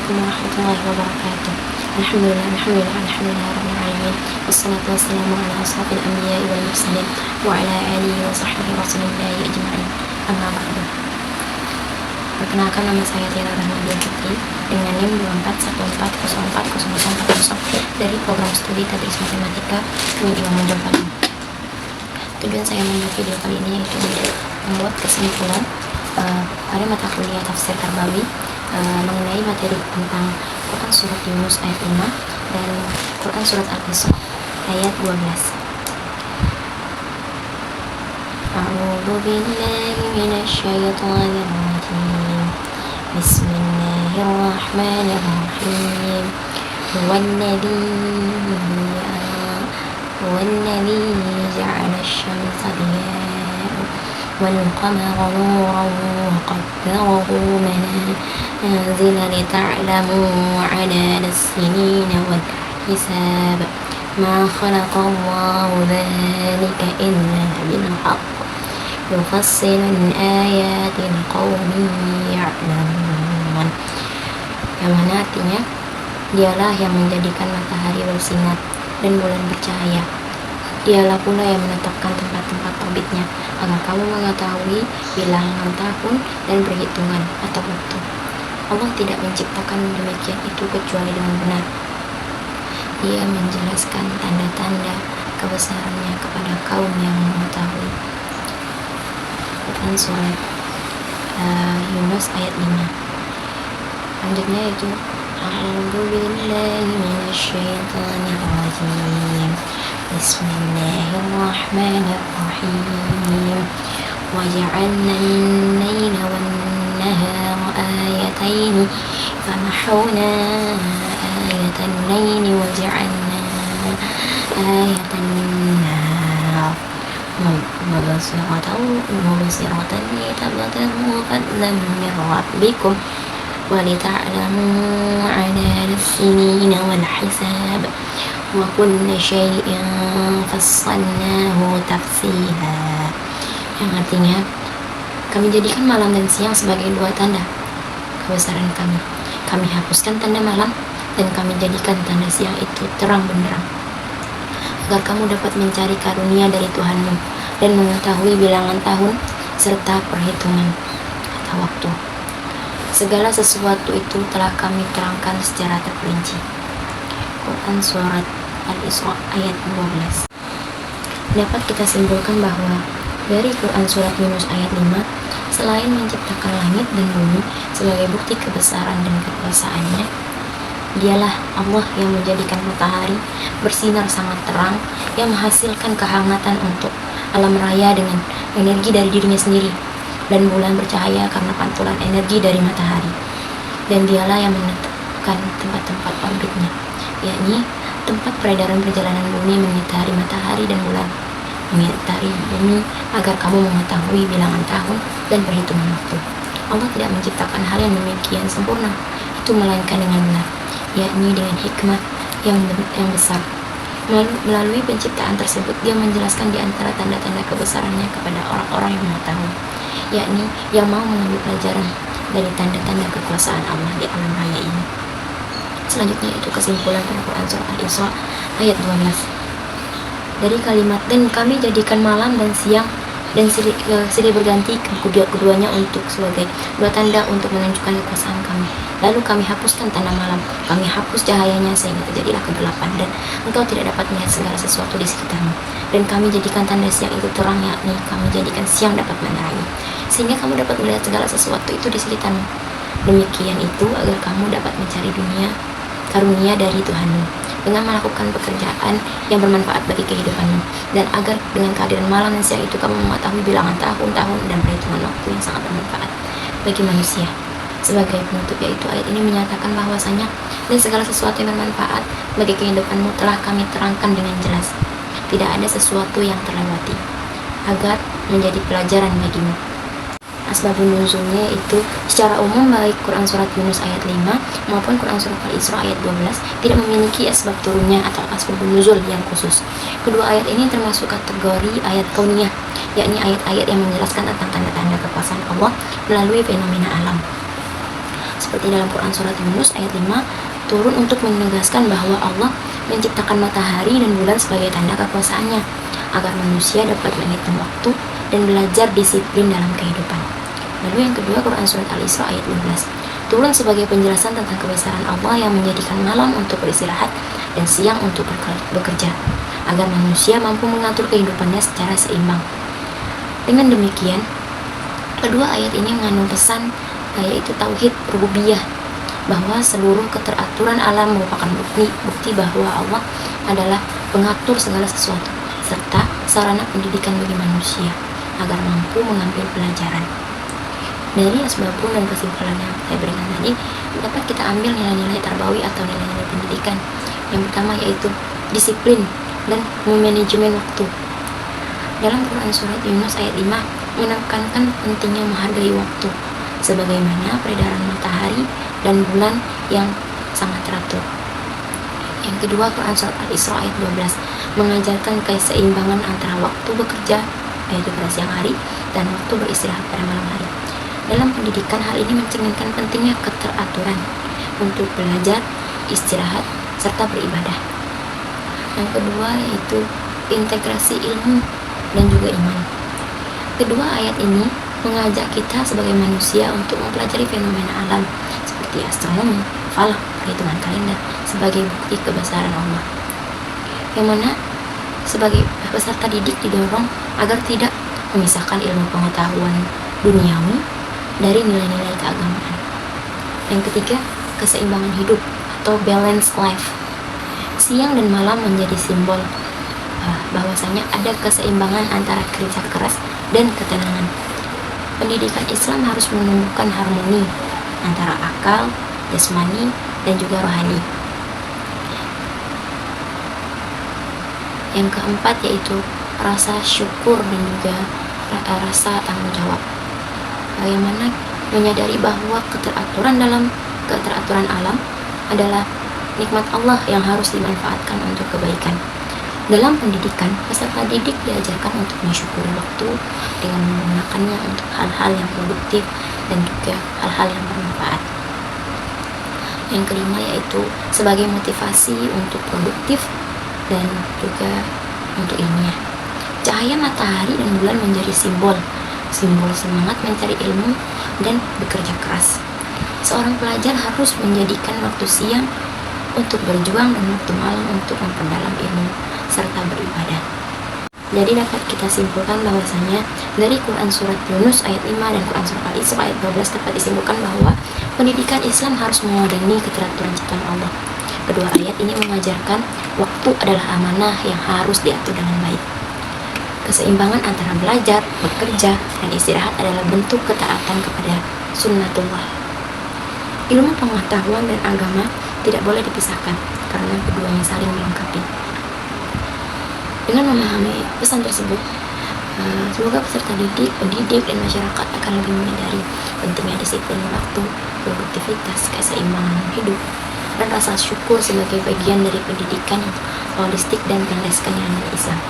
Assalamualaikum warahmatullahi wabarakatuh. Alhamdulillah rabbil alamin. Wassalatu wassalamu ala asrofil anbiya'i wal mursalin wa ala alihi wa sahbihi rasulillahi ajma'in. Amma ba'du. Perkenalkan, nama saya Tiara Rahmadian Fitri dengan NIM 2414040040 dari program studi Tadris Matematika Kami Imam Mojopahit. Tujuan saya membuat video kali ini yaitu membuat kesimpulan pada mata kuliah tafsir Tarbawi mengenai materi tentang Quran surat Yunus ayat 5 dan Quran surat Al-Isra ayat 12. A'udzu billahi minasy syaithanir rajim. Bismillahirrahmanirrahim. Huwallazi ja'ala asy-syamsa diya'an wal-qamara nuran wa qaddarahu manazila lita'lamu 'adada as-sinina wal-hisab ma khalaqallahu dhalika illa bil-haqq yufassilu al-ayati liqaumin ya'lamun. Yang mana artinya, dialah yang menjadikan matahari bersinar dan bulan bercahaya. Dialah pula yang menetapkan tempat-tempat orbitnya agar kamu mengetahui bilangan tahun dan perhitungan atau waktu. Allah tidak menciptakan demikian itu kecuali dengan benar. Dia menjelaskan tanda-tanda kebesarannya kepada kaum yang mengetahui. Quran surat Yunus ayat 5. Lanjutnya itu A'udzu billahi minasy syaithanir rajim. Bismillahirrahmanirrahim. Wa ja'alna al-laila wan-nahara ayatayn famahawna ayatan laili wa ja'alna ayatan nahar mubsiratan litabtaghu fadlan min rabbikum وَلِتَعْلَمُوا عَدَدَ السِّنِينَ وَالْحِسَابَ وَكُلَّ شَيْءٍ فَصَّلْنَاهُ تَفْصِيلًا. Yang artinya, kami jadikan malam dan siang sebagai dua tanda kebesaran kami. Kami hapuskan tanda malam dan kami jadikan tanda siang itu terang benderang, agar kamu dapat mencari karunia dari Tuhanmu dan mengetahui bilangan tahun serta perhitungan atau waktu. Segala sesuatu itu telah kami terangkan secara terperinci. Quran surat Al-Isra ayat 12. Dapat kita simpulkan bahwa dari Quran surat Yunus ayat 5, selain menciptakan langit dan bumi sebagai bukti kebesaran dan kekuasaannya, dialah Allah yang menjadikan matahari bersinar sangat terang, yang menghasilkan kehangatan untuk alam raya dengan energi dari dirinya sendiri, dan bulan bercahaya karena pantulan energi dari matahari. Dan dialah yang menetapkan tempat-tempat orbitnya, yakni tempat peredaran perjalanan bumi mengitari matahari dan bulan mengitari bumi, agar kamu mengetahui bilangan tahun dan perhitungan waktu. Allah tidak menciptakan hal yang demikian sempurna itu melainkan dengan benar, yakni dengan hikmah yang besar. Melalui penciptaan tersebut, Dia menjelaskan di antara tanda-tanda kebesarannya kepada orang-orang yang mengetahui, yakni yang mau mengambil pelajaran dari tanda-tanda kekuasaan Allah di alam raya ini. Selanjutnya itu kesimpulan pada Quran surat Al-Isra ayat 12. Dari kalimat "dan kami jadikan malam dan siang dan silih berganti keduanya untuk sebagai dua tanda untuk menunjukkan kekuasaan kami. Lalu kami hapuskan tanda malam, kami hapus cahayanya sehingga terjadilah kegelapan dan engkau tidak dapat melihat segala sesuatu di sekitarmu. Dan kami jadikan tanda siang itu terang, yakni kami jadikan siang dapat menerangi, sehingga kamu dapat melihat segala sesuatu itu di sekitarmu. Demikian itu agar kamu dapat mencari karunia dari Tuhanmu dengan melakukan pekerjaan yang bermanfaat bagi kehidupanmu, dan agar dengan kehadiran malam dan siang itu kamu mengetahui bilangan tahun-tahun dan perhitungan waktu yang sangat bermanfaat bagi manusia. Sebagai penutup, yaitu ayat ini menyatakan bahwasanya dan segala sesuatu yang bermanfaat bagi kehidupanmu telah kami terangkan dengan jelas. Tidak ada sesuatu yang terlewati, agar menjadi pelajaran bagimu. Asbabun nuzulnya itu secara umum baik Quran surat Yunus ayat 5 maupun Quran surat Al-Isra ayat 12 tidak memiliki asbab turunnya atau asbabun nuzul yang khusus. Kedua ayat ini termasuk kategori ayat kauniyah, yakni ayat-ayat yang menjelaskan tentang tanda-tanda kekuasaan Allah melalui fenomena alam. Seperti dalam Quran surat Yunus ayat 5 turun untuk menegaskan bahwa Allah menciptakan matahari dan bulan sebagai tanda kekuasaannya agar manusia dapat menghitung waktu dan belajar disiplin dalam kehidupan. Lalu yang kedua, Quran surat Al-Isra ayat 12 turun sebagai penjelasan tentang kebesaran Allah yang menjadikan malam untuk beristirahat dan siang untuk bekerja agar manusia mampu mengatur kehidupannya secara seimbang. Dengan demikian, kedua ayat ini mengandung pesan yaitu tauhid rububiyah, bahwa seluruh keteraturan alam merupakan bukti bahwa Allah adalah pengatur segala sesuatu serta sarana pendidikan bagi manusia agar mampu mengambil pelajaran. Dari asbabun dan kesimpulan yang saya berikan tadi, dapat kita ambil nilai-nilai tarbawi atau nilai-nilai pendidikan. Yang pertama yaitu disiplin dan memanajemen waktu. Dalam Quran surat Yunus ayat 5 menekankan pentingnya menghargai waktu sebagaimana peredaran matahari dan bulan yang sangat teratur. Yang kedua, Quran surat Al-Isra ayat 12 mengajarkan keseimbangan antara waktu bekerja yaitu pada siang hari dan waktu beristirahat pada malam hari. Dalam pendidikan, hal ini mencerminkan pentingnya keteraturan untuk belajar, istirahat, serta beribadah. Yang kedua yaitu integrasi ilmu dan juga iman. Kedua ayat ini mengajak kita sebagai manusia untuk mempelajari fenomena alam seperti astronomi, falak, perhitungan kalender sebagai bukti kebesaran Allah. Yang mana sebagai peserta didik didorong agar tidak memisahkan ilmu pengetahuan duniawi dari nilai-nilai keagamaan. Yang ketiga, keseimbangan hidup atau balanced life. Siang dan malam menjadi simbol bahwasanya ada keseimbangan antara kerja keras dan ketenangan. Pendidikan Islam harus menumbuhkan harmoni antara akal, jasmani, dan juga rohani. Yang keempat yaitu rasa syukur dan juga rasa tanggung jawab. Bagaimana menyadari bahwa keteraturan alam adalah nikmat Allah yang harus dimanfaatkan untuk kebaikan. Dalam pendidikan, peserta didik diajarkan untuk mensyukuri waktu dengan menggunakannya untuk hal-hal yang produktif dan juga hal-hal yang bermanfaat. Yang kelima yaitu sebagai motivasi untuk produktif dan juga untuk ilmiah. Cahaya matahari dan bulan menjadi simbol semangat mencari ilmu dan bekerja keras. Seorang pelajar harus menjadikan waktu siang untuk berjuang dan waktu malam untuk memperdalam ilmu serta beribadah. Jadi dapat kita simpulkan bahwasanya dari Quran surat Yunus ayat 5 dan Quran surat Al-Isra ayat 12 dapat disimpulkan bahwa pendidikan Islam harus memadani keteraturan ciptaan Allah. Kedua ayat ini mengajarkan waktu adalah amanah yang harus diatur dengan baik. Keseimbangan antara belajar, bekerja, dan istirahat adalah bentuk ketaatan kepada sunnatullah. Ilmu pengetahuan dan agama tidak boleh dipisahkan karena keduanya saling melengkapi. Dengan memahami pesan tersebut, semoga peserta didik, pendidik, dan masyarakat akan lebih menyadari pentingnya disiplin waktu, produktivitas, keseimbangan hidup, dan rasa syukur sebagai bagian dari pendidikan yang holistik dan berlandaskan nilai Islam.